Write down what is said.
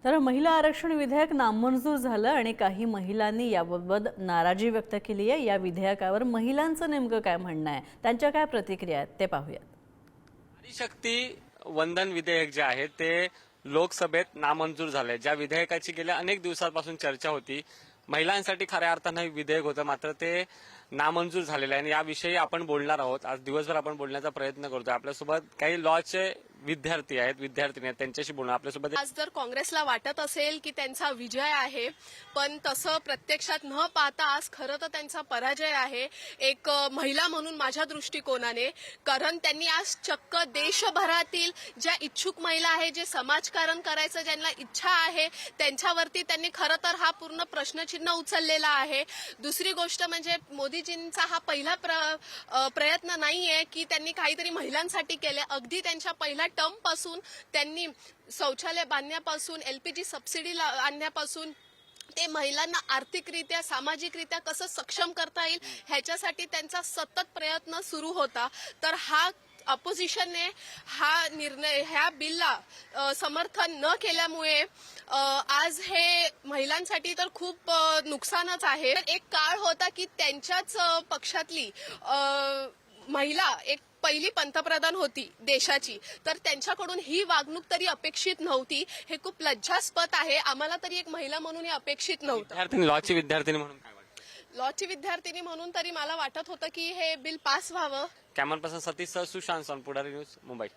तर महिला आरक्षण विधेयक नामंजूर झालं आणि काही महिलांनी याबाबत नाराजी व्यक्त केली आहे। या विधेयकावर महिलांचं नेमकं काय म्हणणं आहे, त्यांच्या काय प्रतिक्रिया आहेत ते पाहूया। नारी शक्ती वंदन विधेयक जे आहे ते लोकसभेत नामंजूर झाले। ज्या विधेयकाची गेल्या अनेक दिवसांपासून चर्चा होती, महिलांसाठी खऱ्या अर्थानं हे विधेयक होतं, मात्र ते नामंजूर झालेलं आहे आणि याविषयी आपण बोलणार आहोत। आज दिवसभर आपण बोलण्याचा प्रयत्न करतोय। आपल्यासोबत काही लॉचे विद्यार्थी आहेत, विद्यार्थिनी आहेत, त्यांच्याशी बोलणार आपल्यासोबत। आज जर काँग्रेसला वाटत असेल की त्यांचा विजय आहे, पण तसं प्रत्यक्षात न पाहता आज खरं तर त्यांचा पराजय आहे एक महिला म्हणून माझ्या दृष्टिकोनाने। कारण त्यांनी आज चक्क देशभरातील ज्या इच्छुक महिला आहेत, जे समाजकारण करायचं ज्यांना इच्छा आहे, त्यांच्यावरती त्यांनी खरं तर हा पूर्ण प्रश्नचिन्ह उचललेला आहे। दुसरी गोष्ट म्हणजे मोदीजींचा हा पहिला प्रयत्न नाहीये की त्यांनी काहीतरी महिलांसाठी केले। अगदी त्यांच्या पहिल्या टर्म पासून त्यांनी शौचालय बांधण्यापासून एलपीजी सबसिडी आणण्यापासून ते महिलांना आर्थिकरित्या सामाजिकरित्या कसं सक्षम करता येईल ह्याच्यासाठी त्यांचा सतत प्रयत्न सुरू होता। तर हा ऑपोजिशनने हा निर्णय ह्या बिलला समर्थन न केल्यामुळे आज हे महिलांसाठी तर खूप नुकसानच आहे। एक काळ होता की त्यांच्याच पक्षातली महिला एक पहिली पंतप्रधान होती देशाची, तर त्यांच्याकडून ही वागणूक तरी अपेक्षित नव्हती। हे खूप लज्जास्पद आहे, आम्हाला तरी एक महिला म्हणून हे अपेक्षित नव्हतं। लॉची विद्यार्थिनी म्हणून काय वाटतं? लॉची विद्यार्थिनी म्हणून तरी मला वाटत होतं की हे बिल पास व्हावं। कॅमेरापर्सन सतीश सुशांत, पुढारी न्यूज, मुंबई।